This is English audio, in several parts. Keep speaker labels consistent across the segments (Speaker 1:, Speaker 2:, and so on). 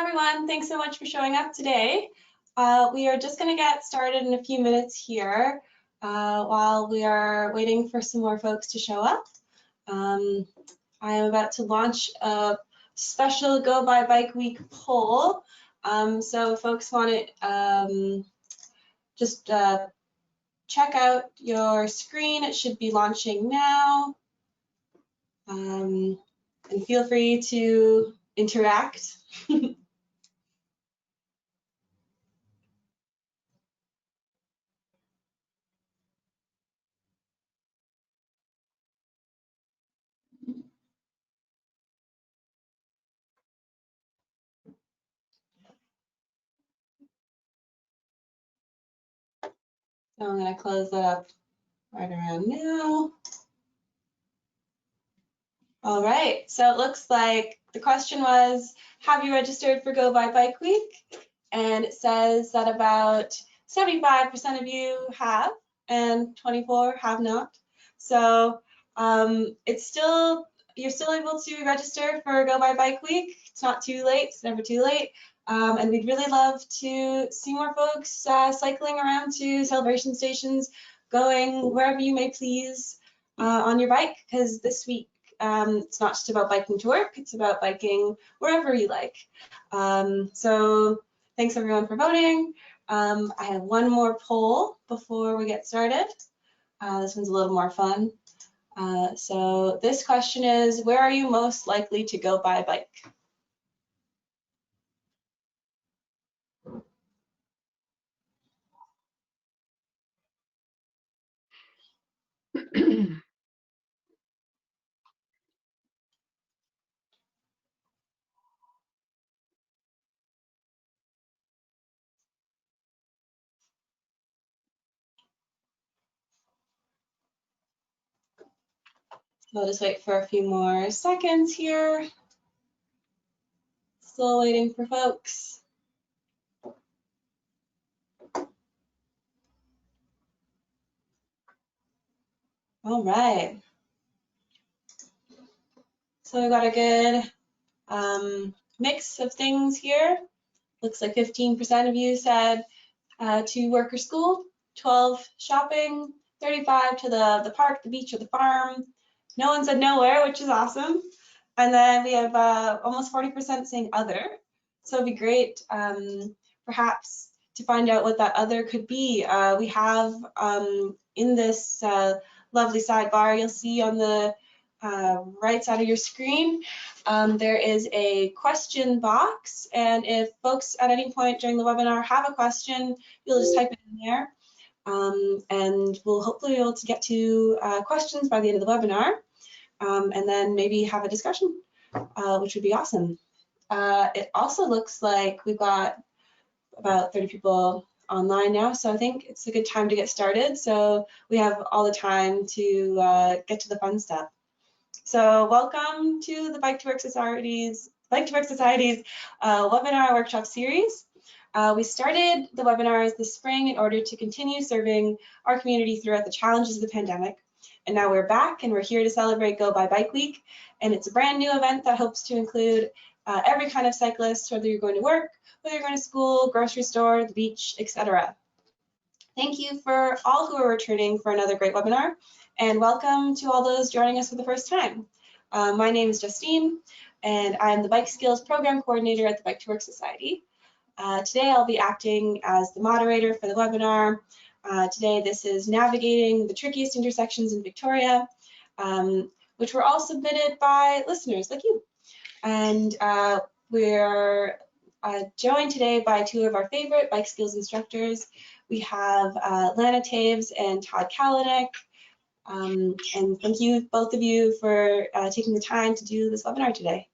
Speaker 1: everyone. Thanks so much for showing up today. We are just going to get started in a few minutes here while we are waiting for some more folks to show up. I am about to launch a special Go by Bike Week poll. So if folks want to just check out your screen. It should be launching now. And feel free to interact. So I'm going to close that up right around now. All right, so it looks like the question was, have you registered for Go by Bike Week? And it says that about 75% of you have and 24 have not. So you're still able to register for Go by Bike Week. It's not too late, it's never too late. And we'd really love to see more folks cycling around to celebration stations, going wherever you may please on your bike, because this week it's not just about biking to work, it's about biking wherever you like. So thanks everyone for voting. I have one more poll before we get started. This one's a little more fun. So this question is, where are you most likely to go by bike? I'll just wait for a few more seconds here. Still waiting for folks. All right. So we've got a good mix of things here. Looks like 15% of you said to work or school, 12 shopping, 35 to the park, the beach, or the farm. No one said nowhere, which is awesome. And then we have almost 40% saying other. So it'd be great perhaps to find out what that other could be. We have in this lovely sidebar, you'll see on the right side of your screen, there is a question box, and if folks at any point during the webinar have a question, you'll just type it in there, and we'll hopefully be able to get to questions by the end of the webinar, and then maybe have a discussion, which would be awesome. It also looks like we've got about 30 people online now, so I think it's a good time to get started. So we have all the time to get to the fun stuff. So welcome to the Bike to Work Society's webinar workshop series. We started the webinars this spring in order to continue serving our community throughout the challenges of the pandemic. And now we're back and we're here to celebrate Go by Bike Week. And it's a brand new event that hopes to include every kind of cyclist, whether you're going to work, whether you're going to school, grocery store, the beach, etc. Thank you for all who are returning for another great webinar, and welcome to all those joining us for the first time. My name is Justine, and I'm the Bike Skills Program Coordinator at the Bike to Work Society. Today I'll be acting as the moderator for the webinar. Today this is navigating the trickiest intersections in Victoria, which were all submitted by listeners like you. And we're joined today by two of our favorite bike skills instructors. We have Lana and Todd. And thank you, both of you, for taking the time to do this webinar today.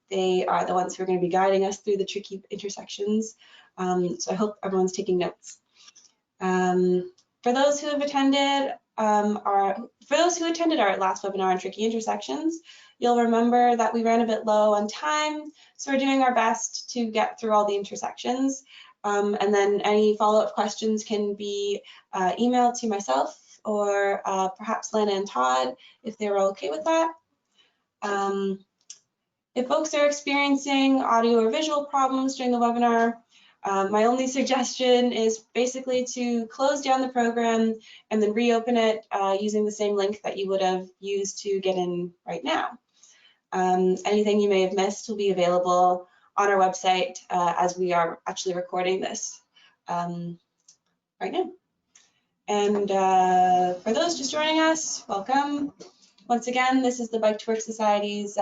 Speaker 1: They are the ones who are going to be guiding us through the tricky intersections. So I hope everyone's taking notes. For those who have attended our last webinar on tricky intersections, you'll remember that we ran a bit low on time, so we're doing our best to get through all the intersections. And then any follow-up questions can be emailed to myself or perhaps Lana and Todd if they're okay with that. If folks are experiencing audio or visual problems during the webinar, my only suggestion is basically to close down the program and then reopen it using the same link that you would have used to get in right now. Anything you may have missed will be available on our website as we are actually recording this right now. And for those just joining us, welcome. Once again, this is the Bike to Work Society's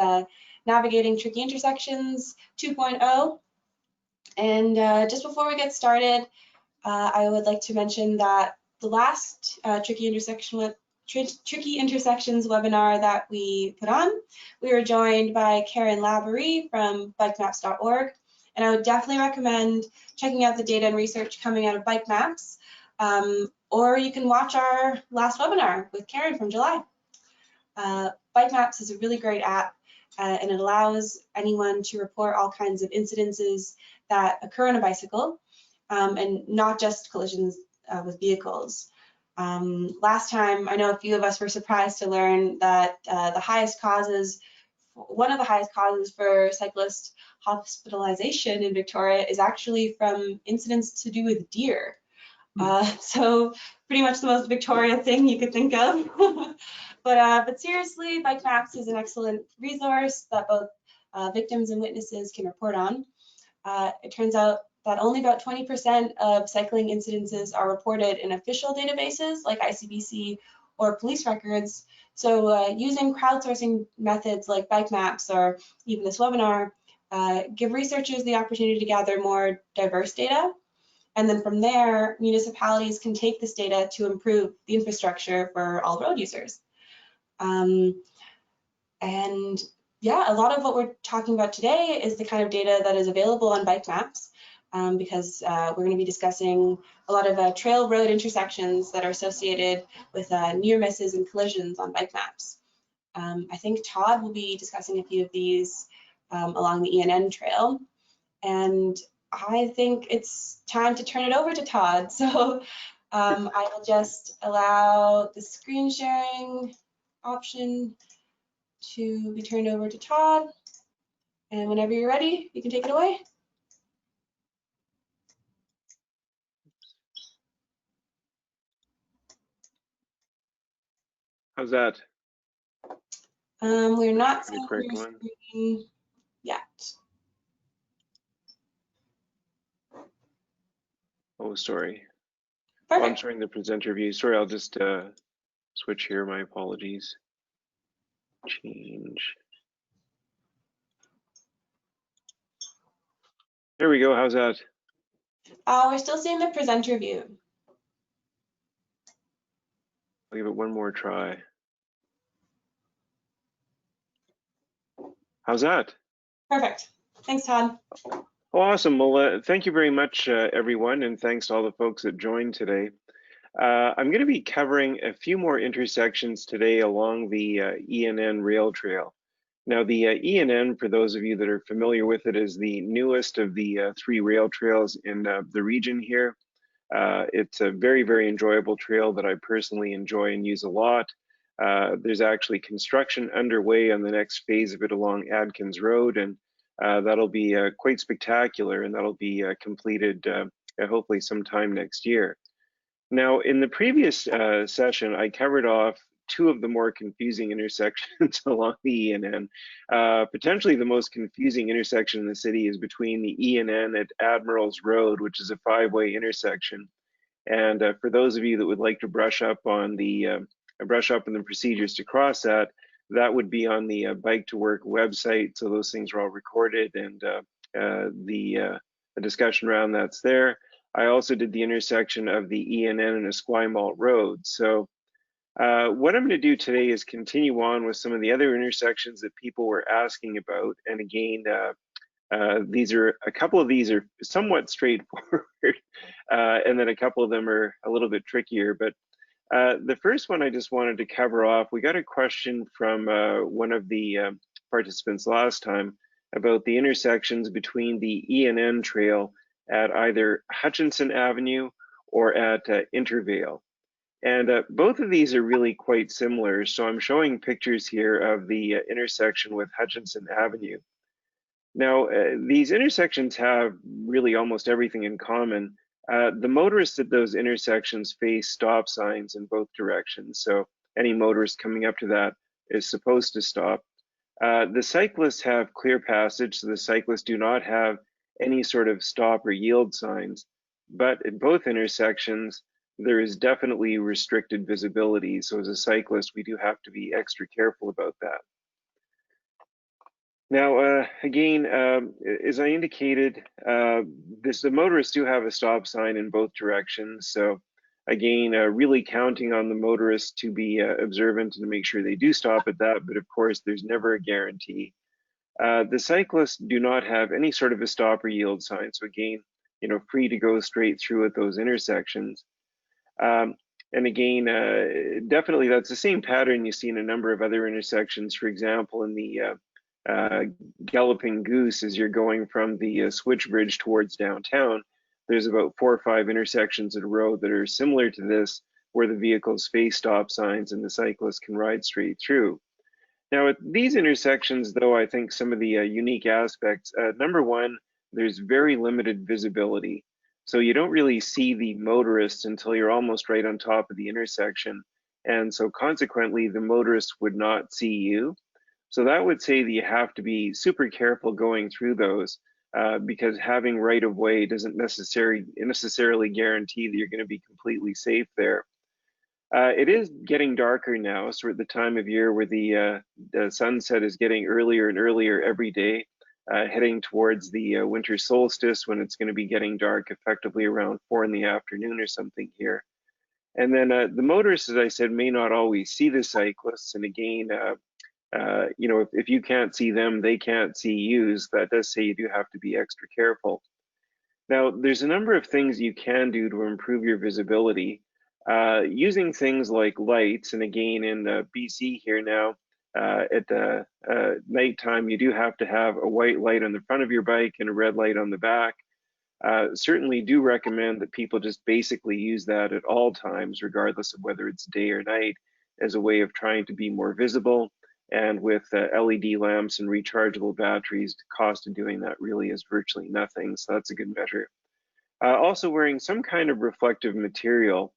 Speaker 1: Navigating Tricky Intersections 2.0. And just before we get started, I would like to mention that the last Tricky Intersections webinar that we put on, we were joined by Karen Lavery from bikemaps.org. And I would definitely recommend checking out the data and research coming out of Bike Maps. Or you can watch our last webinar with Karen from July. Bike Maps is a really great app, and it allows anyone to report all kinds of incidences that occur on a bicycle, and not just collisions with vehicles. Last time, I know a few of us were surprised to learn that one of the highest causes for cyclist hospitalization in Victoria is actually from incidents to do with deer. So pretty much the most Victoria thing you could think of. But seriously, Bike Maps is an excellent resource that both victims and witnesses can report on. It turns out that only about 20% of cycling incidences are reported in official databases like ICBC or police records. So using crowdsourcing methods like Bike Maps or even this webinar give researchers the opportunity to gather more diverse data. And then from there, municipalities can take this data to improve the infrastructure for all road users. And yeah, a lot of what we're talking about today is the kind of data that is available on Bike Maps, because we're going to be discussing a lot of trail road intersections that are associated with near misses and collisions on Bike Maps. I think Todd will be discussing a few of these along the ENN trail. And I think it's time to turn it over to Todd. So I will just allow the screen sharing option to be turned over to Todd. And whenever you're ready, you can take it away.
Speaker 2: How's that?
Speaker 1: We're not seeing
Speaker 2: your
Speaker 1: screen yet.
Speaker 2: Oh, sorry.
Speaker 1: Perfect.
Speaker 2: Oh, I'm showing the presenter view. Sorry, I'll just switch here. My apologies. Change. There we go. How's that?
Speaker 1: We're still seeing the presenter view.
Speaker 2: I'll give it one more try. How's that?
Speaker 1: Perfect. Thanks, Todd.
Speaker 2: Awesome. Well, thank you very much, everyone, and thanks to all the folks that joined today. I'm going to be covering a few more intersections today along the ENN rail trail. Now, the ENN, for those of you that are familiar with it, is the newest of the 3 rail trails in the region here. It's a very, very enjoyable trail that I personally enjoy and use a lot. There's actually construction underway on the next phase of it along Adkins Road, and that'll be quite spectacular, and that'll be completed hopefully sometime next year. Now, in the previous session, I covered off 2 of the more confusing intersections along the ENN. Potentially the most confusing intersection in the city is between the ENN at Admiral's Road, which is a 5-way intersection. And for those of you that would like to brush up on the procedures to cross that, that would be on the Bike to Work website. So those things are all recorded, and the discussion around that's there. I also did the intersection of the ENN and Esquimalt Rd. So what I'm going to do today is continue on with some of the other intersections that people were asking about. And again, a couple of these are somewhat straightforward, and then a couple of them are a little bit trickier. But the first one I just wanted to cover off, we got a question from one of the participants last time about the intersections between the ENN trail at either Hutchinson Avenue or at Intervale. And both of these are really quite similar. So I'm showing pictures here of the intersection with Hutchinson Avenue. Now, these intersections have really almost everything in common. The motorists at those intersections face stop signs in both directions, so any motorist coming up to that is supposed to stop. The cyclists have clear passage, so the cyclists do not have any sort of stop or yield signs. But at both intersections, there is definitely restricted visibility. So as a cyclist, we do have to be extra careful about that. Now, again, as I indicated, the motorists do have a stop sign in both directions. So again, really counting on the motorists to be observant and to make sure they do stop at that. But of course, there's never a guarantee. The cyclists do not have any sort of a stop or yield sign. So again, free to go straight through at those intersections. And again, definitely that's the same pattern you see in a number of other intersections. For example, in the Galloping Goose, as you're going from the switch bridge towards downtown, there's about 4 or 5 intersections in a row that are similar to this, where the vehicles face stop signs and the cyclists can ride straight through. Now, at these intersections, though, I think some of the unique aspects, number one, there's very limited visibility. So you don't really see the motorists until you're almost right on top of the intersection. And so consequently, the motorists would not see you. So that would say that you have to be super careful going through those because having right of way doesn't necessarily guarantee that you're going to be completely safe there. It is getting darker now, so we're at the time of year where the sunset is getting earlier and earlier every day, heading towards the winter solstice when it's going to be getting dark effectively around 4 in the afternoon or something here. And then the motorists, as I said, may not always see the cyclists. And again, if you can't see them, they can't see you. So that does say you do have to be extra careful. Now, there's a number of things you can do to improve your visibility. Using things like lights, and again in BC here now, at nighttime, you do have to have a white light on the front of your bike and a red light on the back. Certainly do recommend that people just basically use that at all times, regardless of whether it's day or night, as a way of trying to be more visible. And with LED lamps and rechargeable batteries, the cost of doing that really is virtually nothing, so that's a good measure. Also wearing some kind of reflective material,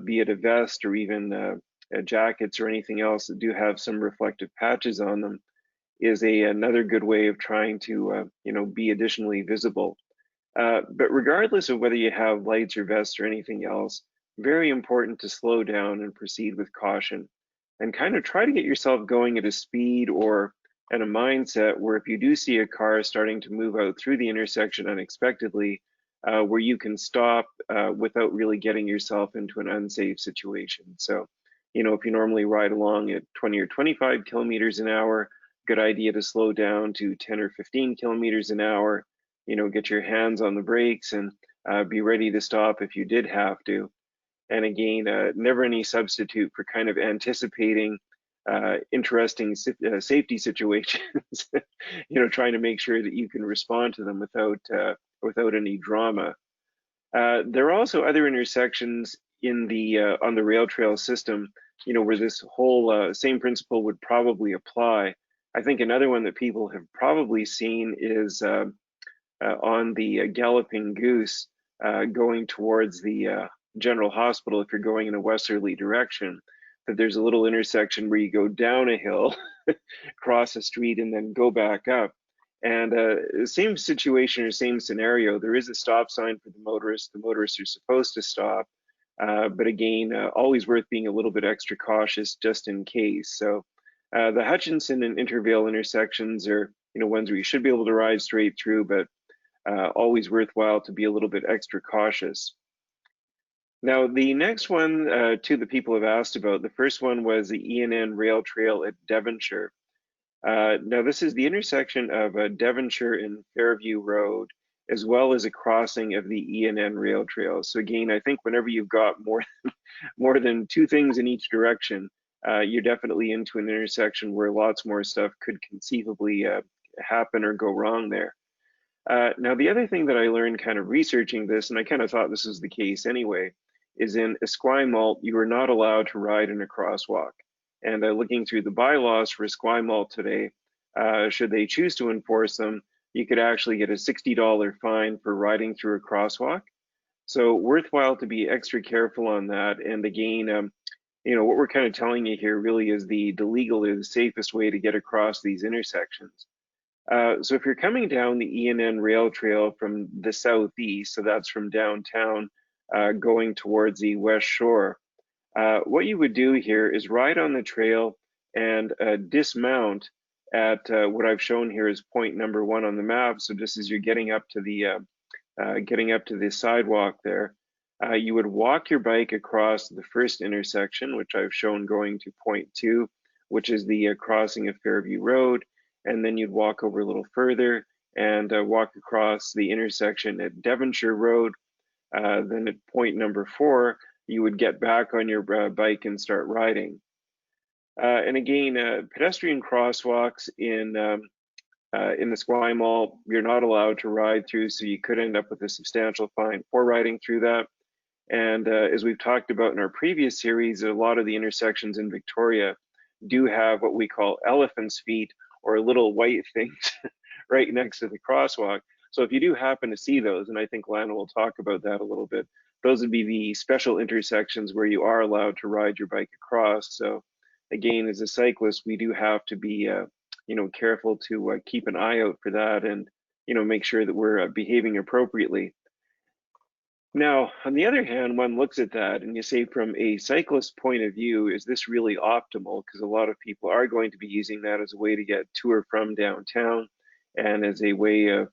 Speaker 2: be it a vest or even jackets or anything else that do have some reflective patches on them, is another good way of trying to be additionally visible. But regardless of whether you have lights or vests or anything else, very important to slow down and proceed with caution, and kind of try to get yourself going at a speed or at a mindset where if you do see a car starting to move out through the intersection unexpectedly, where you can stop without really getting yourself into an unsafe situation. So, if you normally ride along at 20 or 25 kilometers an hour, good idea to slow down to 10 or 15 kilometers an hour, get your hands on the brakes and be ready to stop if you did have to. And again, never any substitute for kind of anticipating interesting safety situations, trying to make sure that you can respond to them without any drama. There are also other intersections in the on the rail trail system, where this whole same principle would probably apply. I think another one that people have probably seen is on the Galloping Goose going towards the General Hospital. If you're going in a westerly direction, that there's a little intersection where you go down a hill, cross a street, and then go back up. And same situation or same scenario, there is a stop sign for the motorists. The motorists are supposed to stop, but again, always worth being a little bit extra cautious just in case. So the Hutchinson and Intervale intersections are, ones where you should be able to ride straight through, but always worthwhile to be a little bit extra cautious. Now, the next one, two that people have asked about, the first one was the ENN Rail Trail at Devonshire. Now, this is the intersection of Devonshire and Fairview Road, as well as a crossing of the ENN Rail Trail. So again, I think whenever you've got more than 2 things in each direction, you're definitely into an intersection where lots more stuff could conceivably happen or go wrong there. Now, the other thing that I learned kind of researching this, and I kind of thought this was the case anyway, is in Esquimalt, you are not allowed to ride in a crosswalk. And looking through the bylaws for Esquimalt today, should they choose to enforce them, you could actually get a $60 fine for riding through a crosswalk. So worthwhile to be extra careful on that. And again, you know, what we're kind of telling you here really is the legal or the safest way to get across these intersections. So if you're coming down the ENN rail trail from the southeast, so that's from downtown going towards the west shore, what you would do here is ride on the trail and dismount at what I've shown here is point number 1 on the map. So just as you're getting up to the sidewalk there, you would walk your bike across the first intersection, which I've shown going to point 2, which is the crossing of Fairview Road, and then you'd walk over a little further and walk across the intersection at Devonshire Road. Then at point number 4, you would get back on your bike and start riding. And again, pedestrian crosswalks in the Esquimalt, you're not allowed to ride through, so you could end up with a substantial fine for riding through that. And as we've talked about in our previous series, a lot of the intersections in Victoria do have what we call elephant's feet, or little white things right next to the crosswalk. So if you do happen to see those, and I think Lana will talk about that a little bit, those would be the special intersections where you are allowed to ride your bike across. So again, as a cyclist, we do have to be you know, careful to keep an eye out for that, and you know, make sure that we're behaving appropriately. Now, on the other hand, one looks at that and you say, from a cyclist point of view, is this really optimal? Because a lot of people are going to be using that as a way to get to or from downtown, and as a way of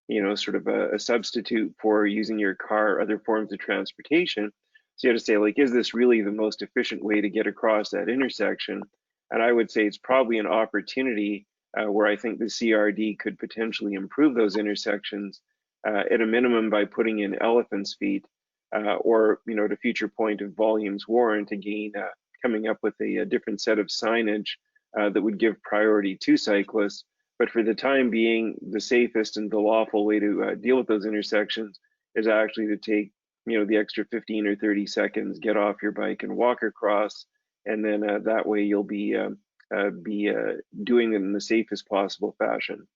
Speaker 2: you know, sort of a substitute for using your car or other forms of transportation. So you have to say, like, is this really the most efficient way to get across that intersection? And I would say it's probably an opportunity where I think the CRD could potentially improve those intersections at a minimum by putting in elephant's feet, or, you know, to future point of volumes warrant, again, coming up with a different set of signage that would give priority to cyclists. But for the time being, the safest and the lawful way to deal with those intersections is actually to take, you know, the extra 15 or 30 seconds, get off your bike and walk across, and then that way you'll be doing it in the safest possible fashion.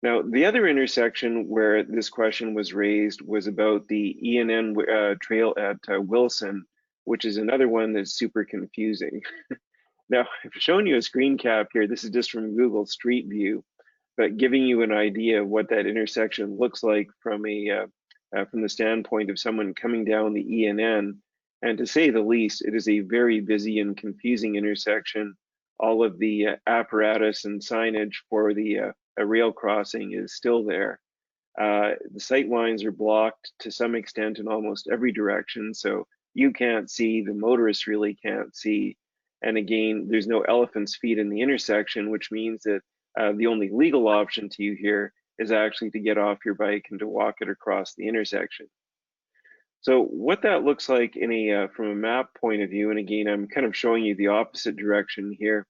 Speaker 2: Now, the other intersection where this question was raised was about the ENN trail at Wilson, which is another one that's super confusing. Now, I've shown you a screen cap here. This is just from Google Street View, but giving you an idea of what that intersection looks like from the standpoint of someone coming down the ENN. And to say the least, it is a very busy and confusing intersection. All of the apparatus and signage for the rail crossing is still there. The sight lines are blocked to some extent in almost every direction, so you can't see, the motorists really can't see. And again, there's no elephant's feet in the intersection, which means that the only legal option to you here is actually to get off your bike and to walk it across the intersection. So what that looks like in from a map point of view, and again, I'm kind of showing you the opposite direction here.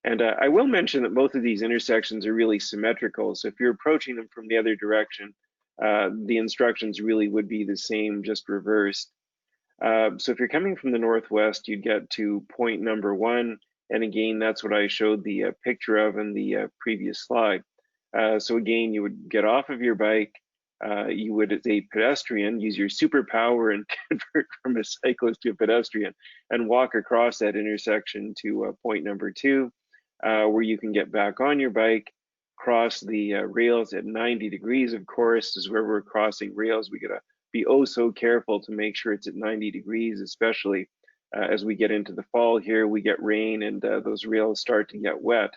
Speaker 2: And I will mention that both of these intersections are really symmetrical. So if you're approaching them from the other direction, the instructions really would be the same, just reversed. So if you're coming from the northwest, you'd get to point number 1. And again, that's what I showed the picture of in the previous slide. So again, you would get off of your bike. You would, as a pedestrian, use your superpower and convert from a cyclist to a pedestrian and walk across that intersection to point number 2, where you can get back on your bike, cross the rails at 90 degrees, of course. As where we're crossing rails, we gotta be oh so careful to make sure it's at 90 degrees, especially as we get into the fall here, we get rain and those rails start to get wet.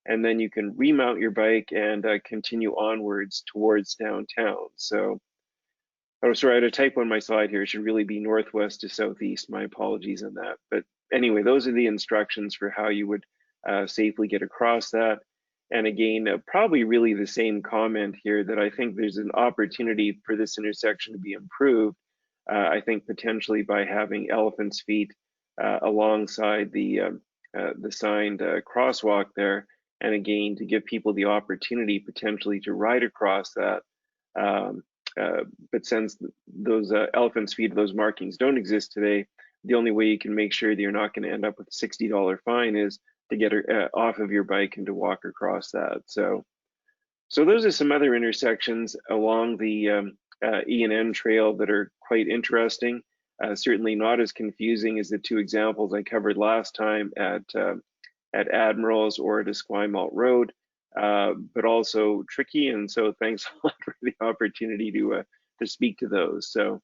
Speaker 2: And then you can remount your bike and continue onwards towards downtown. So, oh, sorry, I had a typo on my slide here. It should really be northwest to southeast. My apologies on that. But anyway, those are the instructions for how you would safely get across that. And again, probably really the same comment here, that I think there's an opportunity for this intersection to be improved. I think potentially by having elephant's feet alongside the signed crosswalk there, and again, to give people the opportunity potentially to ride across that. But since those elephant's feet, those markings don't exist today, the only way you can make sure that you're not going to end up with a $60 fine is to get off of your bike and to walk across that. So So those are some other intersections along the E&N trail that are quite interesting. Certainly not as confusing as the two examples I covered last time at Admirals or at Esquimalt Road, but also tricky. And so thanks a lot for the opportunity to speak to those. So,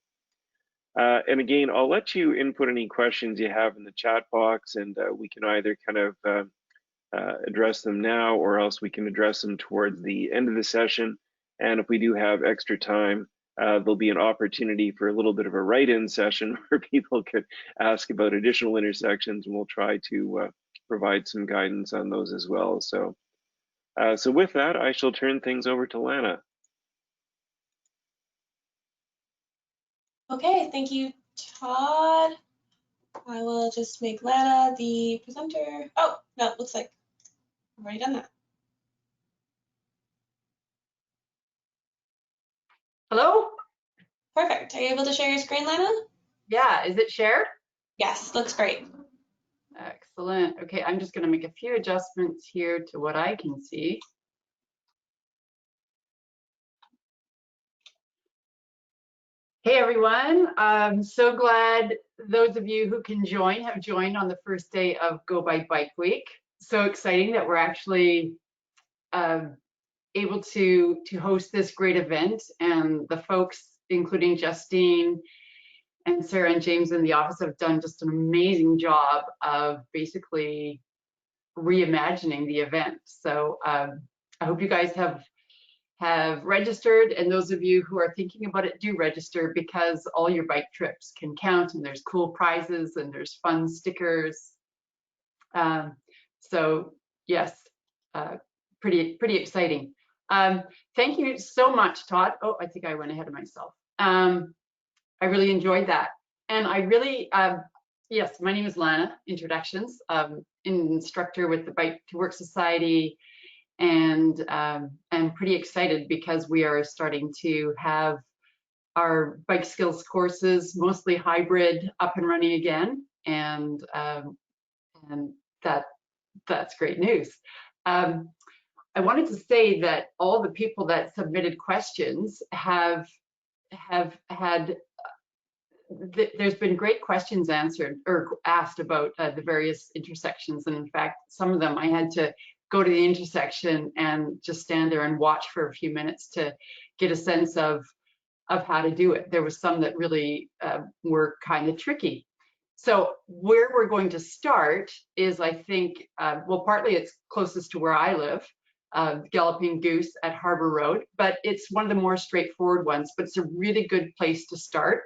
Speaker 2: and again, I'll let you input any questions you have in the chat box, and we can either kind of address them now, or else we can address them towards the end of the session. And if we do have extra time, there'll be an opportunity for a little bit of a write-in session where people could ask about additional intersections, and we'll try to provide some guidance on those as well. So, so with that, I shall turn things over to Lana.
Speaker 1: Okay, thank you, Todd. I will just make Lana the presenter. Oh, no, it looks like I've already done that.
Speaker 3: Hello?
Speaker 1: Perfect. Are you able to share your screen, Lana?
Speaker 3: Yeah, is it shared?
Speaker 1: Yes, looks great.
Speaker 3: Excellent. Okay, I'm just going to make a few adjustments here to what I can see. Hey everyone, I'm so glad those of you who can join have joined on the first day of Go by Bike Week. So exciting that we're actually able to host this great event, and the folks, including Justine and Sarah and James in the office, have done just an amazing job of basically reimagining the event. So I hope you guys have registered, and those of you who are thinking about it, do register, because all your bike trips can count, and there's cool prizes and there's fun stickers. So yes, pretty exciting. Thank you so much, Todd. Oh, I think I went ahead of myself. I really enjoyed that. And I really, yes, my name is Lana, introductions, instructor with the Bike to Work Society, and I'm pretty excited because we are starting to have our bike skills courses, mostly hybrid, up and running again, and that's great news. I wanted to say that all the people that submitted questions have had, there's been great questions answered or asked about the various intersections, and in fact, some of them I had to go to the intersection and just stand there and watch for a few minutes to get a sense of how to do it. There was some that really were kind of tricky. So where we're going to start is, I think, well, partly it's closest to where I live, Galloping Goose at Harbour Road, but it's one of the more straightforward ones, but it's a really good place to start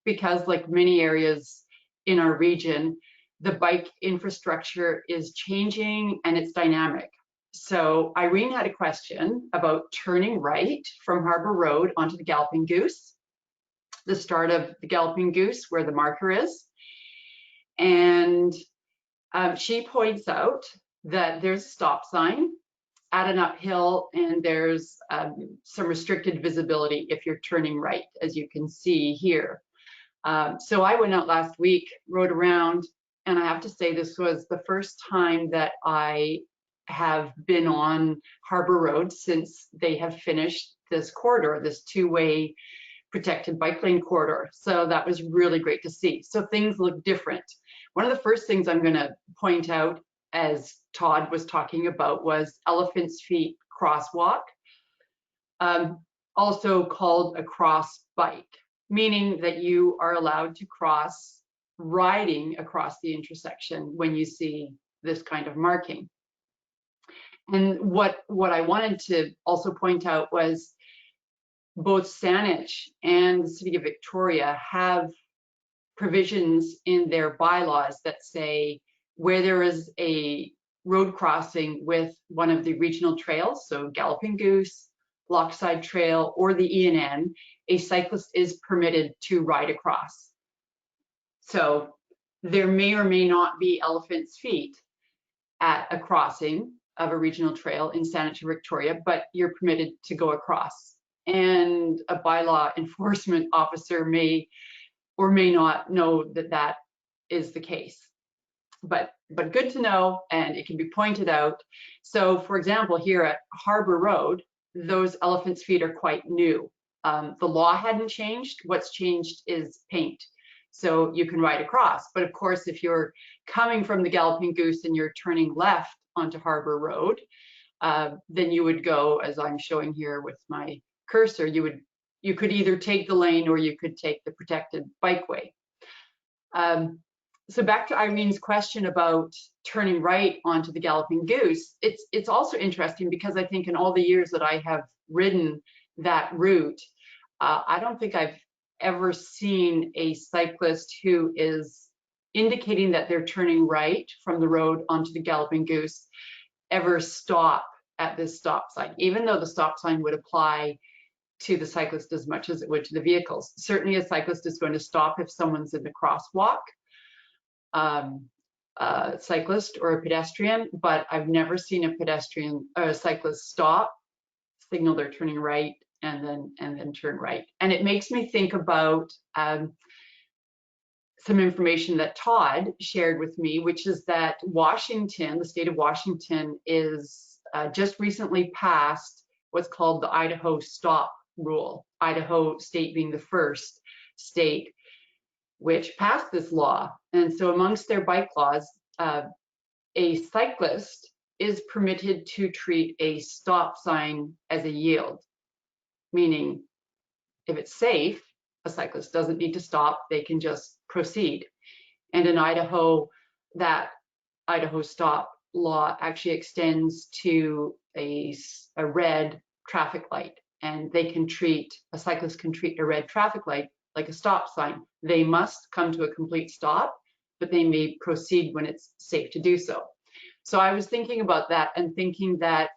Speaker 3: because, like many areas in our region, the bike infrastructure is changing and it's dynamic. So Irene had a question about turning right from Harbour Road onto the Galloping Goose, the start of the Galloping Goose where the marker is. And she points out that there's a stop sign at an uphill, and there's some restricted visibility if you're turning right, as you can see here. So I went out last week, rode around, and I have to say this was the first time that I have been on Harbour Road since they have finished this corridor, this two-way protected bike lane corridor. So that was really great to see. So things look different. One of the first things I'm going to point out, as Todd was talking about, was Elephant's Feet crosswalk, also called a cross bike, meaning that you are allowed to cross riding across the intersection when you see this kind of marking. And what I wanted to also point out was both Saanich and the City of Victoria have provisions in their bylaws that say where there is a road crossing with one of the regional trails, so Galloping Goose, Lochside Trail, or the E&N, a cyclist is permitted to ride across. So there may or may not be elephant's feet at a crossing of a regional trail in Saanich or Victoria, but you're permitted to go across. And a bylaw enforcement officer may or may not know that that is the case. But good to know, and it can be pointed out. So for example, here at Harbour Road, those elephant's feet are quite new. The law hadn't changed. What's changed is paint. So you can ride across. But of course, if you're coming from the Galloping Goose and you're turning left onto Harbour Road, then you would go, as I'm showing here with my cursor, you could either take the lane or you could take the protected bikeway. So back to Irene's question about turning right onto the Galloping Goose, it's also interesting because I think in all the years that I have ridden that route, I don't think I've ever seen a cyclist who is indicating that they're turning right from the road onto the Galloping Goose ever stop at this stop sign, even though the stop sign would apply to the cyclist as much as it would to the vehicles. Certainly a cyclist is going to stop if someone's in the crosswalk, a cyclist or a pedestrian, but I've never seen a pedestrian or a cyclist stop, signal they're turning right, and then turn right. And it makes me think about some information that Todd shared with me, which is that Washington, the state of Washington, is just recently passed what's called the Idaho Stop Rule. Idaho State being the first state which passed this law. And so amongst their bike laws, a cyclist is permitted to treat a stop sign as a yield, meaning if it's safe, a cyclist doesn't need to stop, they can just proceed. And in Idaho, that Idaho stop law actually extends to a red traffic light, and a cyclist can treat a red traffic light like a stop sign. They must come to a complete stop, but they may proceed when it's safe to do so. So I was thinking about that and thinking that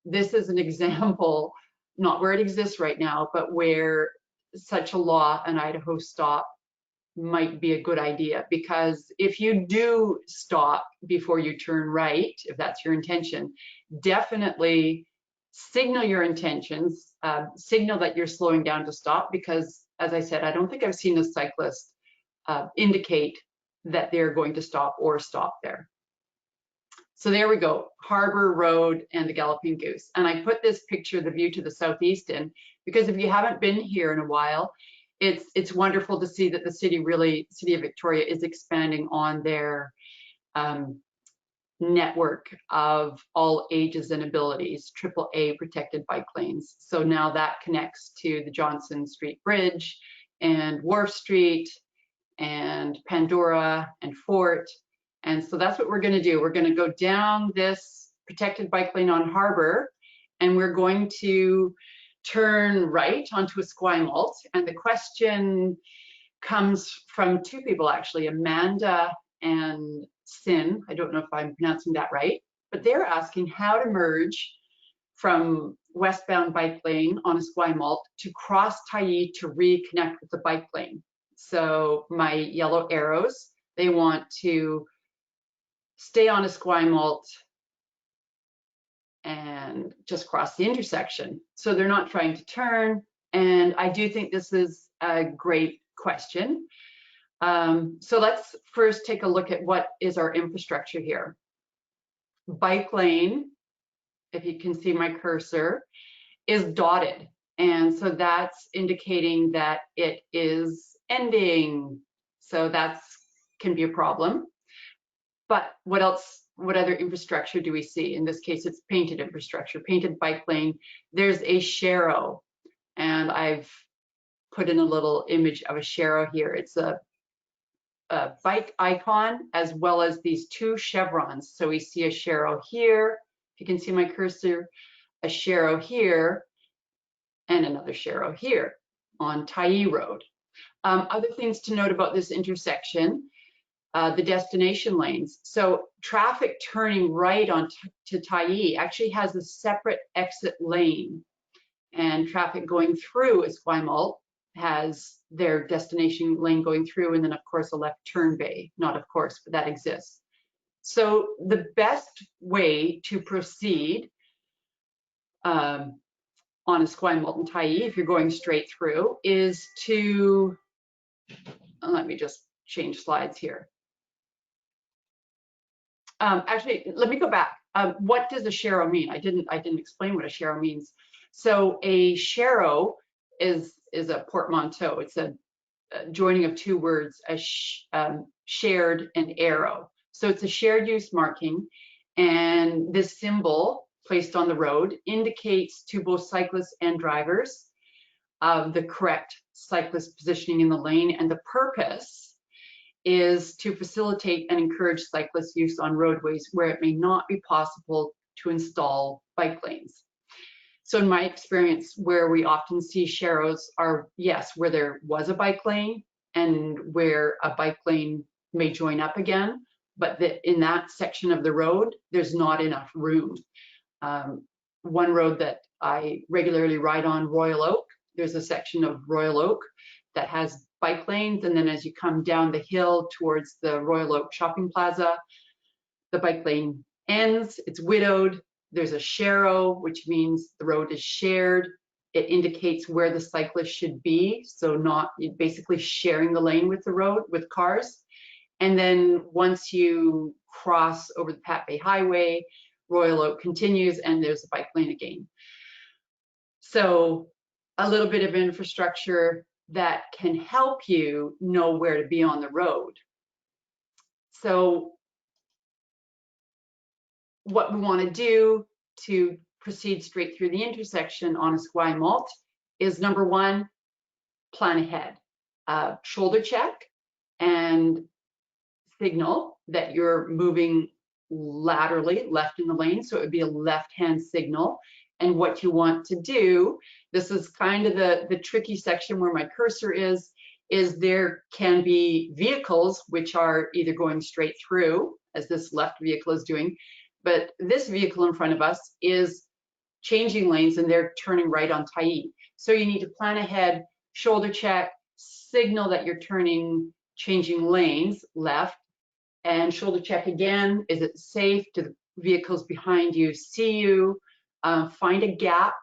Speaker 3: this is an example, not where it exists right now, but where such a law, an Idaho stop, might be a good idea. Because if you do stop before you turn right, if that's your intention, definitely signal your intentions, signal that you're slowing down to stop, because as I said, I don't think I've seen a cyclist indicate that they're going to stop or stop there. So there we go, Harbour Road and the Galloping Goose. And I put this picture, the view to the southeast, in, because if you haven't been here in a while, it's wonderful to see that the city of Victoria is expanding on their network of all ages and abilities, AAA protected bike lanes. So now that connects to the Johnson Street Bridge and Warf Street and Pandora and Fort. And so that's what we're going to do. We're going to go down this protected bike lane on Harbour, and we're going to turn right onto Esquimalt. And the question comes from two people, actually, Amanda and Sin. I don't know if I'm pronouncing that right, but they're asking how to merge from westbound bike lane on Esquimalt to cross Tyee to reconnect with the bike lane. So my yellow arrows, they want to stay on Esquimalt and just cross the intersection. So they're not trying to turn. And I do think this is a great question. So let's first take a look at what is our infrastructure here. Bike lane, if you can see my cursor, is dotted. And so that's indicating that it is ending. So that can be a problem. But what else, what other infrastructure do we see? In this case, it's painted infrastructure, painted bike lane. There's a sharrow, and I've put in a little image of a sharrow here. It's a bike icon as well as these two chevrons. So we see a sharrow here, if you can see my cursor, a sharrow here, and another sharrow here on Tyee Road. Other things to note about this intersection, the destination lanes. So traffic turning right on to Tyee actually has a separate exit lane, and traffic going through Esquimalt has their destination lane going through, and then of course a left turn bay, not of course, but that exists. So the best way to proceed on Esquimalt and Tyee, if you're going straight through, is to, let me just change slides here. Actually, let me go back. What does a sharrow mean? I didn't explain what a sharrow means. So a sharrow is a portmanteau. It's a joining of two words, shared and arrow. So it's a shared use marking, and this symbol placed on the road indicates to both cyclists and drivers of the correct cyclist positioning in the lane, and the purpose is to facilitate and encourage cyclist use on roadways where it may not be possible to install bike lanes. So in my experience, where we often see sharrows are, yes, where there was a bike lane and where a bike lane may join up again, but in that section of the road, there's not enough room. One road that I regularly ride on, Royal Oak, there's a section of Royal Oak that has bike lanes, and then as you come down the hill towards the Royal Oak Shopping Plaza, the bike lane ends, it's widowed. There's a sharrow, which means the road is shared. It indicates where the cyclist should be, so not basically sharing the lane with the road with cars. And then once you cross over the Pat Bay Highway, Royal Oak continues, and there's a bike lane again. So a little bit of infrastructure that can help you know where to be on the road. So what we want to do to proceed straight through the intersection on Esquimalt is, number one, plan ahead. Shoulder check and signal that you're moving laterally, left in the lane, so it would be a left-hand signal. And what you want to do, this is kind of the tricky section where my cursor is there can be vehicles which are either going straight through, as this left vehicle is doing, but this vehicle in front of us is changing lanes and they're turning right on Tyee. So you need to plan ahead, shoulder check, signal that you're changing lanes left, and shoulder check again. Is it safe? Do the vehicles behind you see you? Find a gap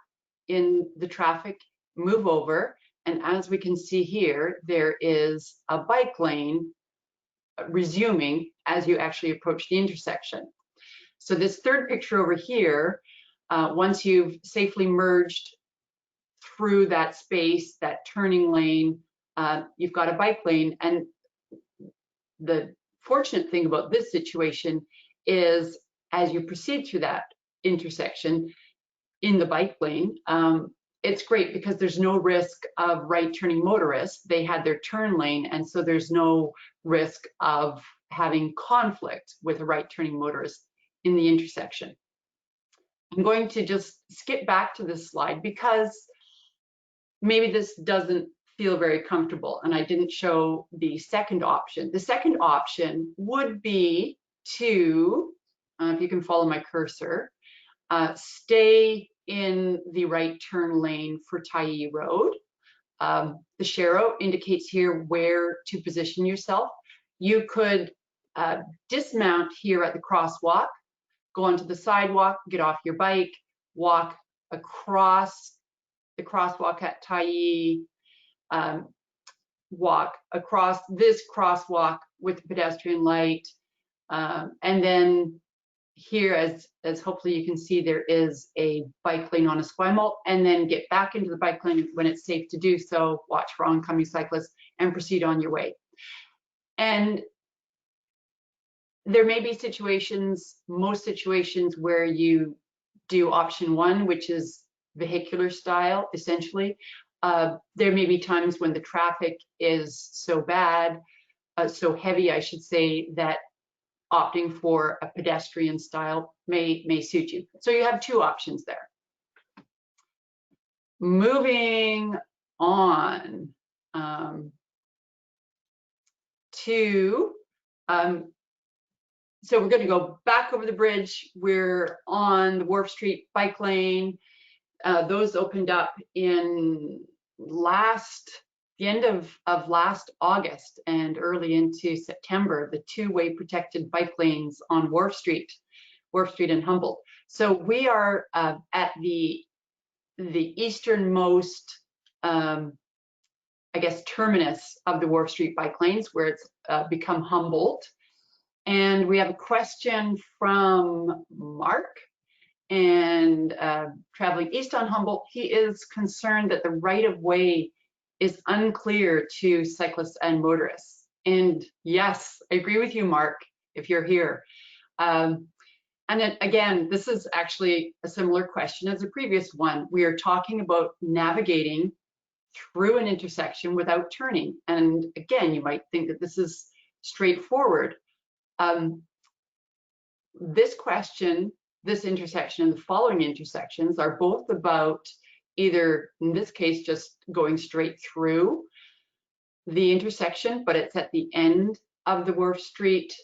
Speaker 3: in the traffic, move over, and as we can see here, there is a bike lane resuming as you actually approach the intersection. So this third picture over here, once you've safely merged through that space, that turning lane, you've got a bike lane. And the fortunate thing about this situation is as you proceed through that intersection in the bike lane, it's great because there's no risk of right turning motorists. They had their turn lane, and so there's no risk of having conflict with a right turning motorist in the intersection. I'm going to just skip back to this slide because maybe this doesn't feel very comfortable, and I didn't show the second option. The second option would be to, if you can follow my cursor, stay in the right turn lane for Tyee Road. The sharrow indicates here where to position yourself. You could dismount here at the crosswalk, go onto the sidewalk, get off your bike, walk across the crosswalk at Tyee, walk across this crosswalk with the pedestrian light, and then here, as hopefully you can see, there is a bike lane on Esquimalt, and then get back into the bike lane when it's safe to do so, watch for oncoming cyclists, and proceed on your way. And there may be situations, most situations, where you do option one, which is vehicular style, essentially. There may be times when the traffic is so bad, so heavy, I should say, that opting for a pedestrian style may suit you. So you have two options there. Moving on so we're going to go back over the bridge. We're on the Warf St bike lane. Those opened up in the end of last August and early into September, the two-way protected bike lanes on Warf St and Humboldt. So we are at the easternmost, I guess, terminus of the Warf St bike lanes, where it's become Humboldt. And we have a question from Mark, and traveling east on Humboldt, he is concerned that the right-of-way is unclear to cyclists and motorists. And yes, I agree with you, Mark, if you're here. And then again, this is actually a similar question as the previous one. We are talking about navigating through an intersection without turning. And again, you might think that this is straightforward. This question, this intersection, and the following intersections are both about either, in this case, just going straight through the intersection, but it's at the end of the Warf Street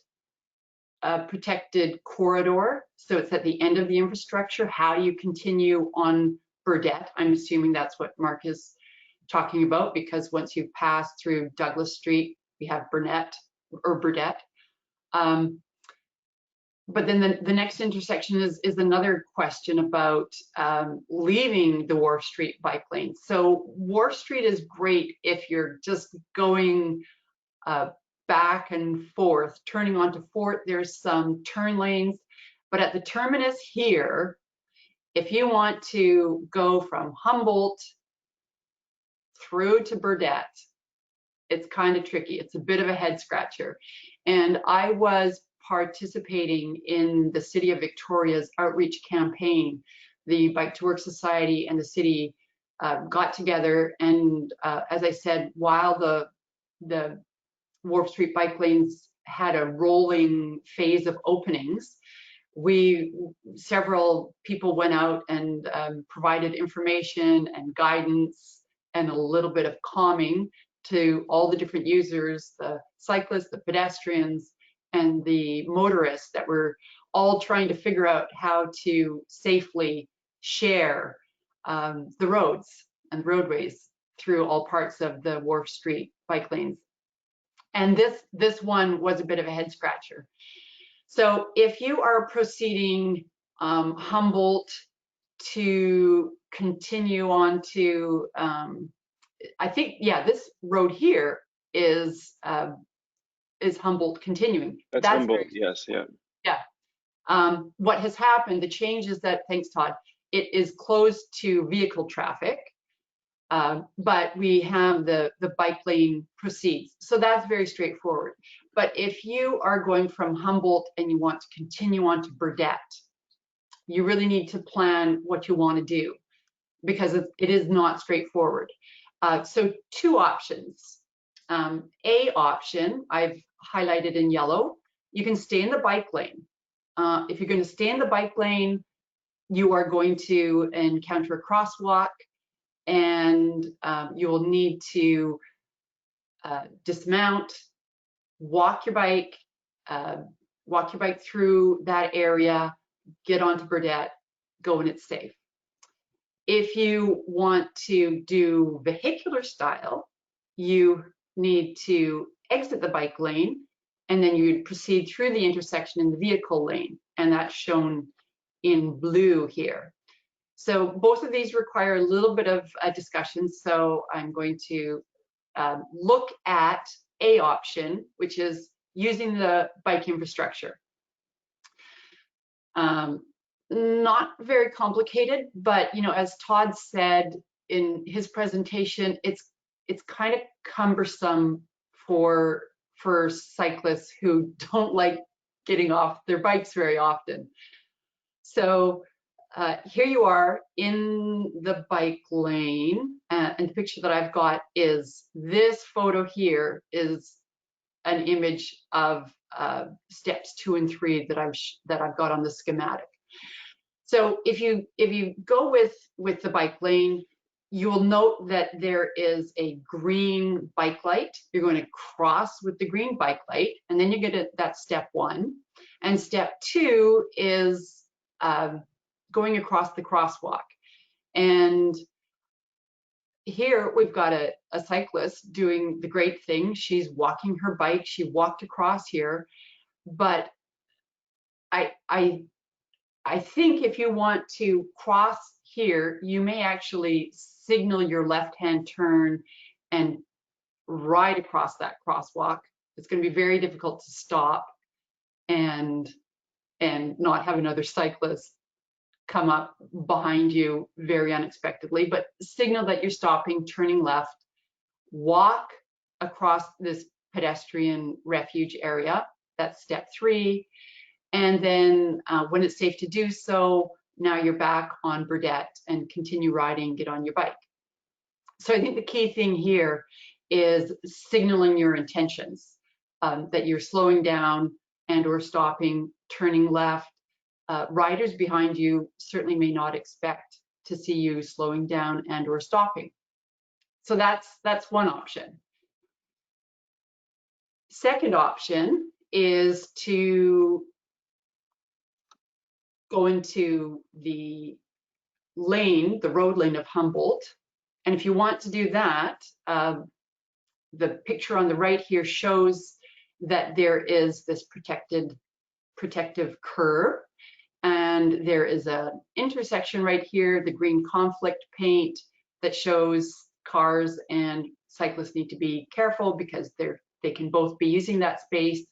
Speaker 3: protected corridor. So it's at the end of the infrastructure. How do you continue on Burdett? I'm assuming that's what Mark is talking about, because once you pass through Douglas Street, we have Burnett or Burdett. But then the next intersection is another question about leaving the Warf Street bike lane. So Warf Street is great if you're just going back and forth, turning onto Fort. There's some turn lanes, but at the terminus here, if you want to go from Humboldt through to Burdett, it's kind of tricky. It's a bit of a head scratcher. And I was participating in the City of Victoria's outreach campaign. The Bike to Work Society and the city got together, and as I said, while the Warf Street bike lanes had a rolling phase of openings, several people went out and provided information and guidance and a little bit of calming to all the different users, the cyclists, the pedestrians, and the motorists that were all trying to figure out how to safely share the roads and roadways through all parts of the Warf Street bike lanes. And this one was a bit of a head scratcher. So if you are proceeding Humboldt to continue on to, I think, yeah, this road here is Humboldt continuing.
Speaker 2: That's Humboldt, yes, yeah.
Speaker 3: Yeah. What has happened, the change is that, thanks Todd, it is closed to vehicle traffic, but we have the bike lane proceeds. So that's very straightforward. But if you are going from Humboldt and you want to continue on to Burdett, you really need to plan what you want to do, because it is not straightforward. So two options. A option, I've highlighted in yellow, you can stay in the bike lane. If you're going to stay in the bike lane, you are going to encounter a crosswalk, and you will need to dismount, walk your bike through that area, get onto Burdett, go when it's safe. If you want to do vehicular style, you need to exit the bike lane, and then you proceed through the intersection in the vehicle lane, and that's shown in blue here. So both of these require a little bit of a discussion, so I'm going to look at A option, which is using the bike infrastructure. Not very complicated, but as Todd said in his presentation, it's kind of cumbersome for cyclists who don't like getting off their bikes very often. So here you are in the bike lane, and the picture that I've got is this photo here is an image of steps 2 and 3 that I've got on the schematic. So if you go with the bike lane, you will note that there is a green bike light. You're going to cross with the green bike light, and then you get that step 1. And step 2 is going across the crosswalk. And here we've got a cyclist doing the great thing. She's walking her bike. She walked across here, but I think if you want to cross here, you may actually signal your left-hand turn and ride across that crosswalk. It's going to be very difficult to stop and not have another cyclist come up behind you very unexpectedly, but signal that you're stopping, turning left, walk across this pedestrian refuge area. That's step 3. And then when it's safe to do so, now you're back on Burdette and continue riding, get on your bike. So I think the key thing here is signaling your intentions, that you're slowing down and or stopping, turning left. Riders behind you certainly may not expect to see you slowing down and or stopping. So that's one option. Second option is to go into the lane, the road lane of Humboldt. And if you want to do that, the picture on the right here shows that there is this protective curb, and there is an intersection right here, the green conflict paint, that shows cars and cyclists need to be careful because they can both be using that space.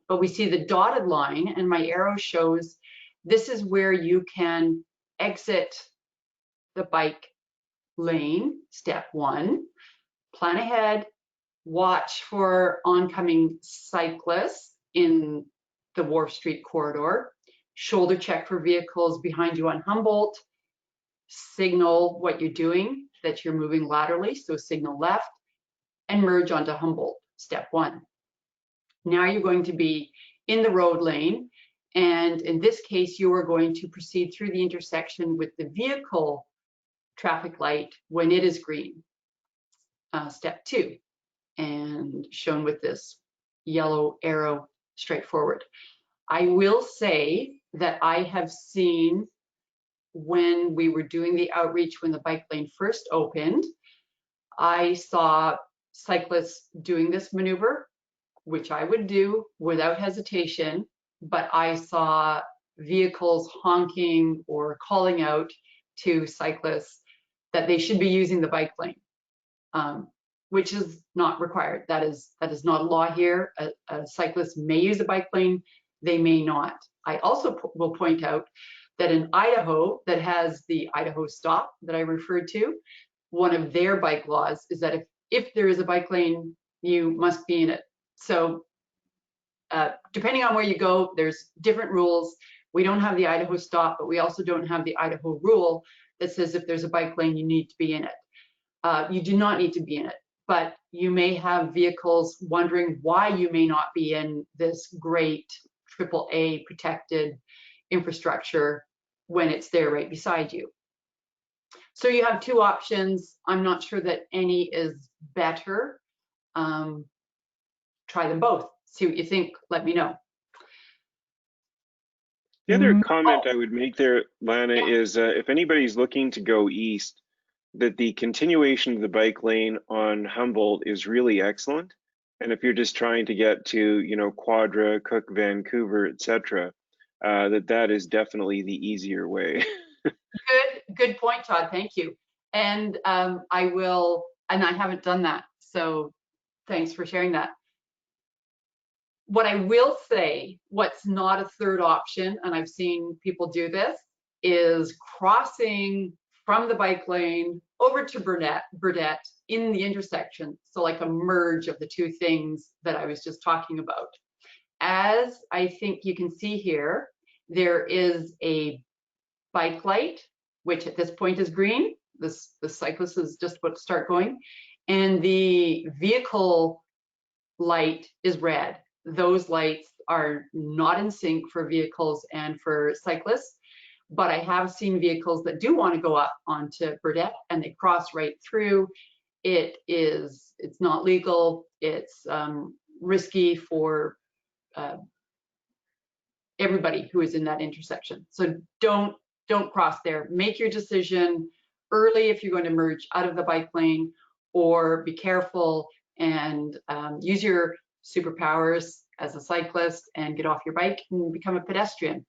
Speaker 3: But we see the dotted line, and my arrow shows this is where you can exit the bike lane, step 1. Plan ahead, watch for oncoming cyclists in the Warf Street corridor, shoulder check for vehicles behind you on Humboldt, signal what you're doing, that you're moving laterally, so signal left, and merge onto Humboldt, step 1. Now you're going to be in the road lane, and in this case, you are going to proceed through the intersection with the vehicle traffic light when it is green, step 2, and shown with this yellow arrow straight forward. I will say that I have seen, when we were doing the outreach when the bike lane first opened, I saw cyclists doing this maneuver, which I would do without hesitation, but I saw vehicles honking or calling out to cyclists that they should be using the bike lane, which is not required. That is not a law here. A cyclist may use a bike lane, they may not. I also will point out that in Idaho, that has the Idaho stop that I referred to, one of their bike laws is that if there is a bike lane, you must be in it. So depending on where you go, there's different rules. We don't have the Idaho stop, but we also don't have the Idaho rule that says if there's a bike lane, you need to be in it. You do not need to be in it, but you may have vehicles wondering why you may not be in this great AAA protected infrastructure when it's there right beside you. So you have 2 options. I'm not sure that any is better. Try them both. See what you think. Let me know.
Speaker 2: The other comment I would make there, Lana, is if anybody's looking to go east, that the continuation of the bike lane on Humboldt is really excellent. And if you're just trying to get to, you know, Quadra, Cook, Vancouver, etc., that is definitely the easier way.
Speaker 3: Good point, Todd. Thank you. And I will, and I haven't done that, so thanks for sharing that. What I will say, what's not a third option, and I've seen people do this, is crossing from the bike lane over to Burdette in the intersection. So like a merge of the 2 things that I was just talking about. As I think you can see here, there is a bike light, which at this point is green. The cyclist is just about to start going. And the vehicle light is red. Those lights are not in sync for vehicles and for cyclists, but I have seen vehicles that do want to go up onto Burdette and they cross right through. It's not legal. It's risky for everybody who is in that intersection. So don't cross there. Make your decision early if you're going to merge out of the bike lane, or be careful and use your superpowers as a cyclist and get off your bike and become a pedestrian.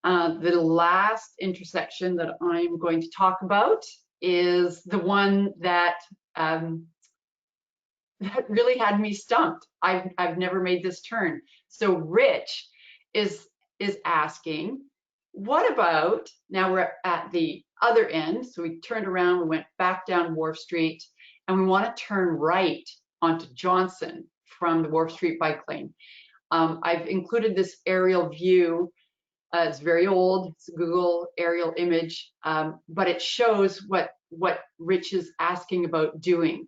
Speaker 3: The last intersection that I'm going to talk about is the one that that really had me stumped. I've never made this turn. So Rich is asking, what about, now we're at the other end, so we turned around, we went back down Warf Street, and we want to turn right onto Johnson from the Warf Street bike lane. I've included this aerial view. It's very old, it's a Google aerial image, but it shows what Rich is asking about doing,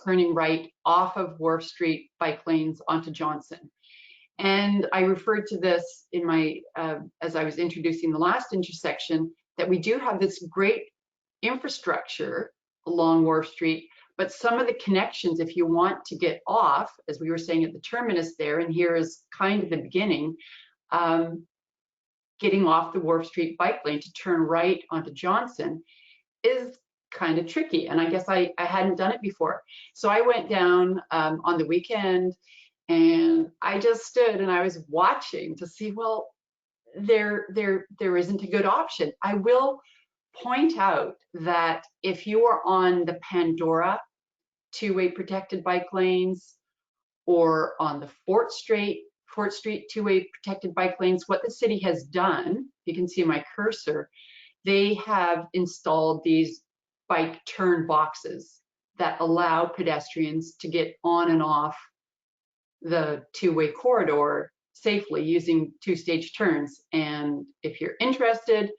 Speaker 3: turning right off of Warf Street bike lanes onto Johnson. And I referred to this in my, as I was introducing the last intersection, that we do have this great infrastructure along Warf Street, but some of the connections, if you want to get off, as we were saying at the terminus there, and here is kind of the beginning, getting off the Warf Street bike lane to turn right onto Johnson is kind of tricky. And I guess I hadn't done it before. So I went down on the weekend, and I just stood and I was watching to see, well, there isn't a good option. I will point out that if you are on the Pandora two-way protected bike lanes or on the Fort Street two-way protected bike lanes, what the city has done, you can see my cursor, they have installed these bike turn boxes that allow pedestrians to get on and off the two-way corridor safely using two-stage turns. And if you're interested,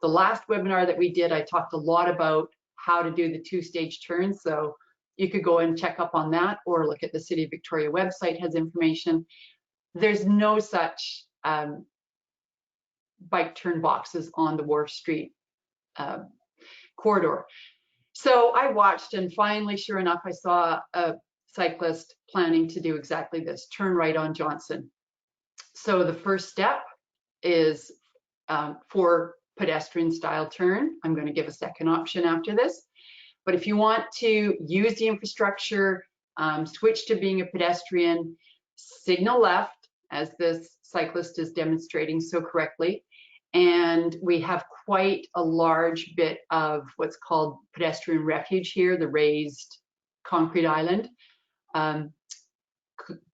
Speaker 3: the last webinar that we did, I talked a lot about how to do the two-stage turns. So you could go and check up on that, or look at the City of Victoria website, has information. There's no such bike turn boxes on the Warf Street corridor. So I watched, and finally, sure enough, I saw a cyclist planning to do exactly this, turn right on Johnson. So the first step is for pedestrian style turn. I'm going to give a second option after this. But if you want to use the infrastructure, switch to being a pedestrian, signal left, as this cyclist is demonstrating so correctly. And we have quite a large bit of what's called pedestrian refuge here, the raised concrete island.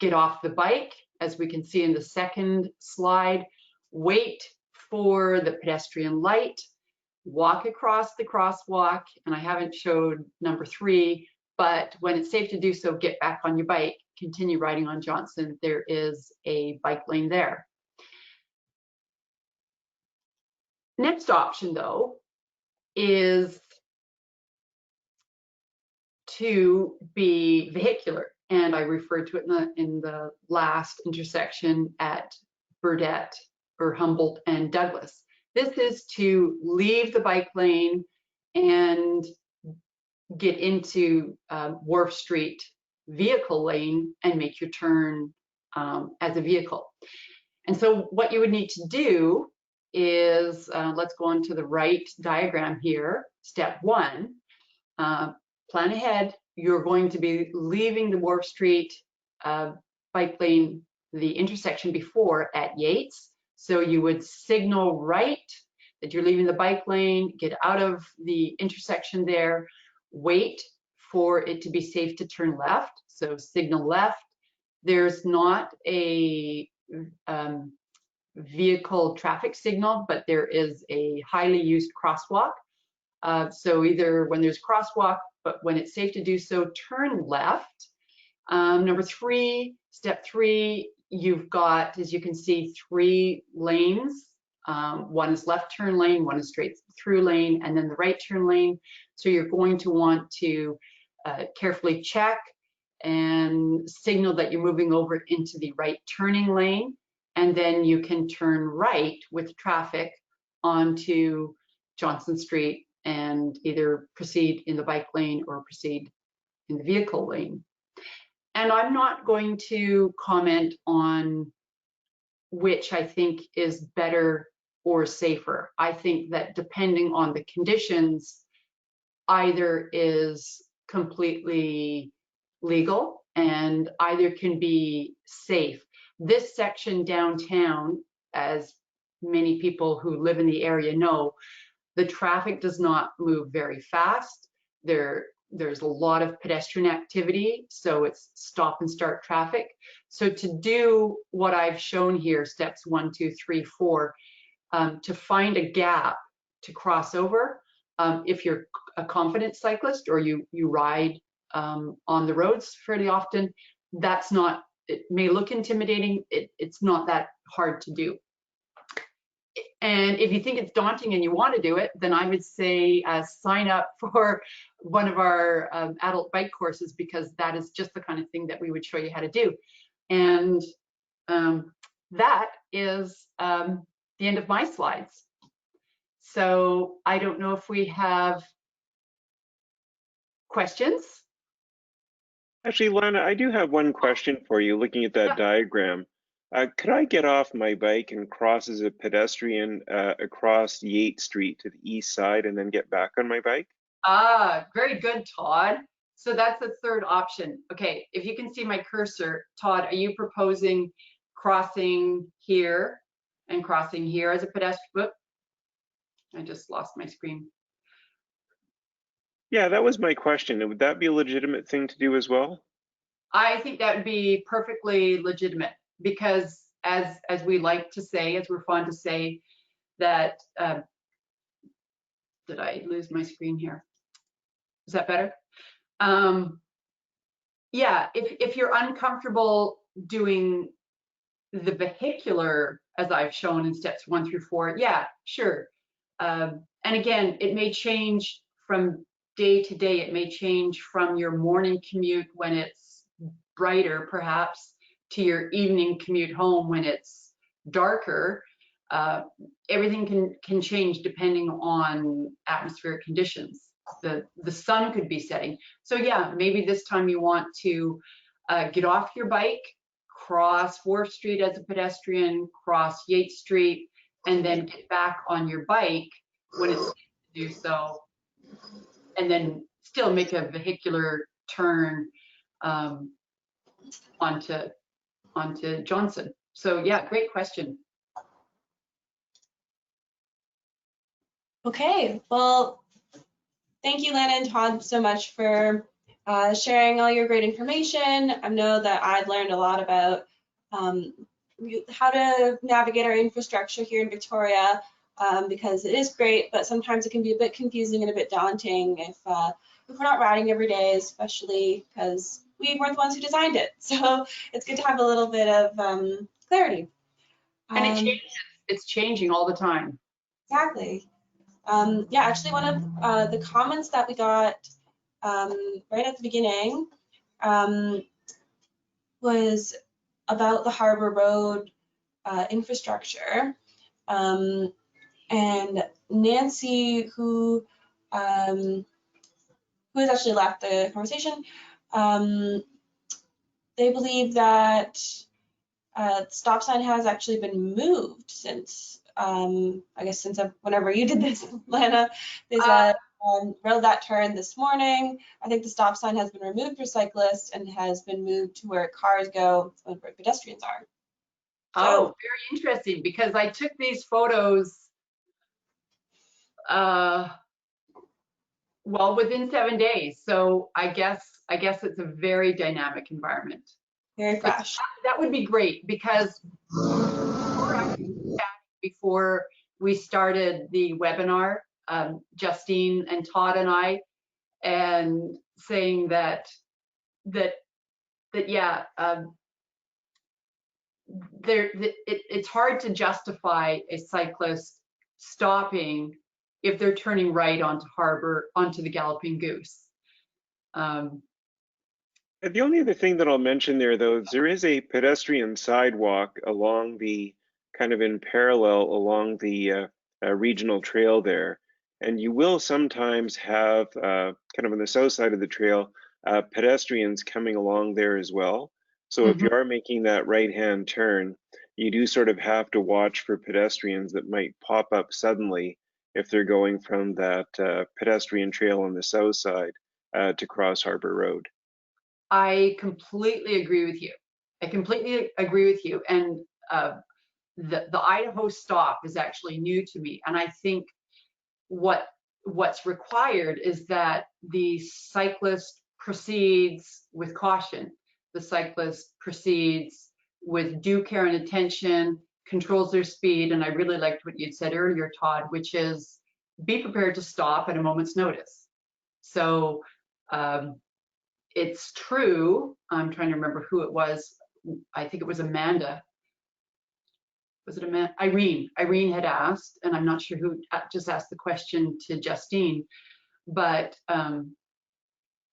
Speaker 3: Get off the bike, as we can see in the second slide, wait for the pedestrian light, walk across the crosswalk, and I haven't showed number 3, but when it's safe to do so, get back on your bike, continue riding on Johnson. There is a bike lane there. Next option, though, is to be vehicular. And I referred to it in the last intersection at Burdett, or Humboldt and Douglas. This is to leave the bike lane and get into Warf Street vehicle lane and make your turn as a vehicle. And so what you would need to do is, let's go on to the right diagram here. Step 1, plan ahead. You're going to be leaving the Warf Street bike lane, the intersection before, at Yates. So you would signal right that you're leaving the bike lane, get out of the intersection there, wait for it to be safe to turn left. So signal left. There's not a vehicle traffic signal, but there is a highly used crosswalk. So either when there's crosswalk, but when it's safe to do so, turn left. Number 3, step 3, you've got, as you can see, 3 lanes. One is left turn lane, one is straight through lane, and then the right turn lane. So you're going to want to carefully check and signal that you're moving over into the right turning lane, and then you can turn right with traffic onto Johnson Street and either proceed in the bike lane or proceed in the vehicle lane. And I'm not going to comment on which I think is better or safer. I think that depending on the conditions, either is completely legal and either can be safe. This section downtown, as many people who live in the area know, the traffic does not move very fast. There's a lot of pedestrian activity, so it's stop and start traffic. So to do what I've shown here, steps 1, 2, 3, 4, to find a gap to cross over. If you're a confident cyclist or you ride on the roads fairly often, that's not, it may look intimidating, it's not that hard to do. And if you think it's daunting and you want to do it, then I would say sign up for one of our adult bike courses, because that is just the kind of thing that we would show you how to do. And that is the end of my slides. So I don't know if we have questions.
Speaker 2: Actually, Lana, I do have one question for you, looking at that diagram. Could I get off my bike and cross as a pedestrian across Yates Street to the east side and then get back on my bike?
Speaker 3: Ah, very good, Todd. So that's the third option. Okay, if you can see my cursor, Todd, are you proposing crossing here and crossing here as a pedestrian? Whoop, I just lost my screen.
Speaker 2: Yeah, that was my question. Would that be a legitimate thing to do as well?
Speaker 3: I think that would be perfectly legitimate, because as we like to say, as we're fond to say, that did I lose my screen here? Is that better? Yeah, if you're uncomfortable doing the vehicular, as I've shown in steps 1 through 4, yeah, sure. And again, it may change from day to day. It may change from your morning commute when it's brighter, perhaps, to your evening commute home when it's darker. Everything can change depending on atmospheric conditions. The sun could be setting. So yeah, maybe this time you want to get off your bike, cross Warf Street as a pedestrian, cross Yates Street, and then get back on your bike when it's safe to do so, and then still make a vehicular turn onto Johnson. So yeah, great question.
Speaker 1: Okay, well, thank you, Lana and Todd, so much for sharing all your great information. I know that I've learned a lot about how to navigate our infrastructure here in Victoria, because it is great, but sometimes it can be a bit confusing and a bit daunting if we're not riding every day, especially because we weren't the ones who designed it. So it's good to have a little bit of clarity.
Speaker 3: And it changes. It's changing all the time.
Speaker 1: Exactly. Yeah, actually, one of the comments that we got right at the beginning was about the Harbour Road infrastructure. And Nancy, who has actually left the conversation, they believe that the stop sign has actually been moved since, I guess since whenever you did this, Lana. There's a road that turn this morning. I think the stop sign has been removed for cyclists and has been moved to where cars go and where pedestrians are.
Speaker 3: Oh, very interesting, because I took these photos well within 7 days. So I guess it's a very dynamic environment.
Speaker 1: Very fresh.
Speaker 3: That would be great, because before we started the webinar, Justine and Todd and I, and saying that yeah, it's hard to justify a cyclist stopping if they're turning right onto Harbour, onto the Galloping Goose.
Speaker 2: The only other thing that I'll mention there, though, is there is a pedestrian sidewalk along the, kind of in parallel along the regional trail there. And you will sometimes have, kind of on the south side of the trail, pedestrians coming along there as well. So if you are making that right-hand turn, you do sort of have to watch for pedestrians that might pop up suddenly if they're going from that pedestrian trail on the south side to cross Harbour Road.
Speaker 3: I completely agree with you. I completely agree with you. And the Idaho stop is actually new to me. And I think what's required is that the cyclist proceeds with caution. The cyclist proceeds with due care and attention, controls their speed. And I really liked what you'd said earlier, Todd, which is be prepared to stop at a moment's notice. So it's true. I'm trying to remember who it was. I think it was Amanda. Was it Amanda? Irene had asked, and I'm not sure who just asked the question to Justine, but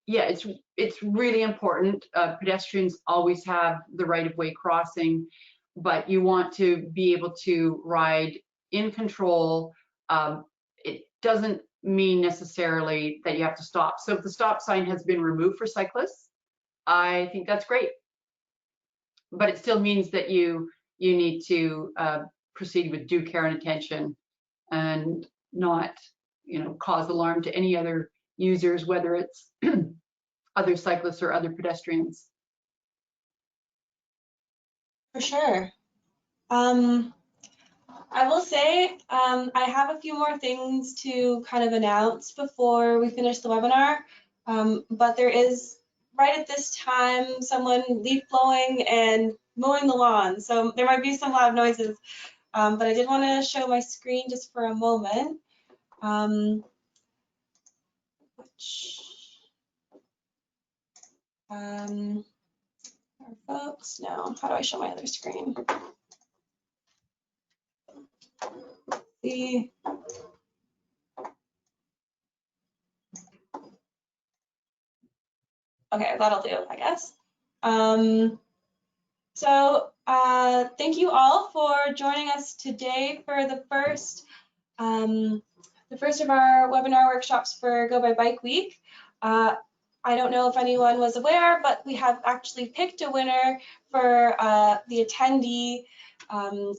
Speaker 3: yeah, it's really important. Pedestrians always have the right-of-way crossing, but you want to be able to ride in control. It doesn't mean necessarily that you have to stop. So if the stop sign has been removed for cyclists, I think that's great. But it still means that you need to proceed with due care and attention, and not, cause alarm to any other users, whether it's other cyclists or other pedestrians.
Speaker 1: For sure. I will say I have a few more things to kind of announce before we finish the webinar, but there is, right at this time, someone leaf blowing and mowing the lawn, so there might be some loud noises, but I did want to show my screen just for a moment. Folks, no, how do I show my other screen? See. Okay, that'll do, I guess. Thank you all for joining us today for the first of our webinar workshops for Go by Bike Week. I don't know if anyone was aware, but we have actually picked a winner for the attendee.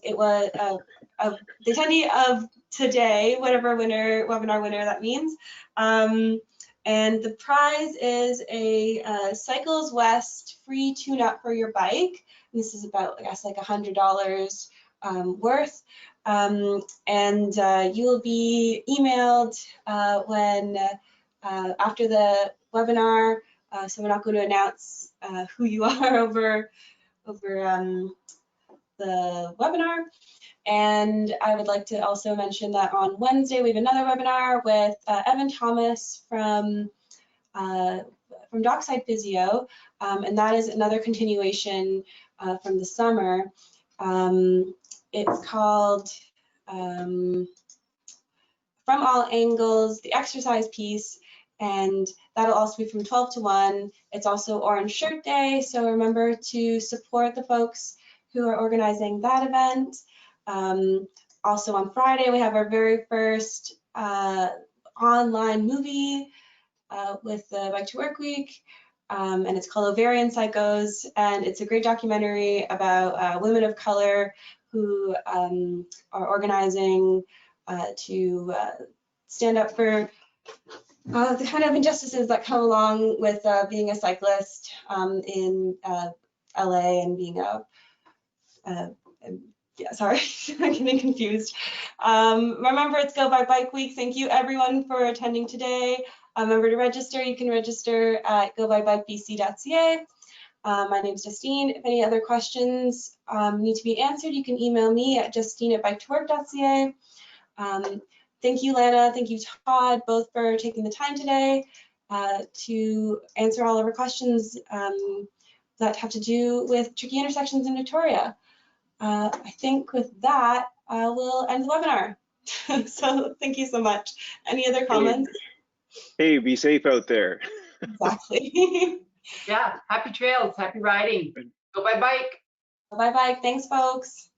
Speaker 1: It was the attendee of today, whatever webinar winner that means. And the prize is a Cycles West free tune-up for your bike. And this is about, I guess, like $100 worth. And you will be emailed when after the webinar. So we're not going to announce who you are over the webinar. And I would like to also mention that on Wednesday we have another webinar with Evan Thomas from Dockside Physio, and that is another continuation from the summer. It's called From All Angles, the exercise piece, and that'll also be from 12 to 1. It's also Orange Shirt Day, so remember to support the folks who are organizing that event. Also on Friday, we have our very first online movie with the Bike to Work Week, and it's called Ovarian Psychos, and it's a great documentary about women of color who are organizing to stand up for the kind of injustices that come along with being a cyclist in LA and being yeah, sorry, I'm getting confused. Remember, it's Go by Bike Week. Thank you everyone for attending today. Remember to register. You can register at gobybikebc.ca. My name is Justine. If any other questions need to be answered, you can email me at justine@biketowork.ca. Thank you, Lana. Thank you, Todd, both for taking the time today to answer all of our questions that have to do with tricky intersections in Victoria. I think with that, we'll end the webinar. So thank you so much. Any other comments?
Speaker 2: Hey, be safe out there.
Speaker 1: Exactly.
Speaker 3: Yeah, happy trails, happy riding. Go by bike.
Speaker 1: Bye-bye. Thanks, folks.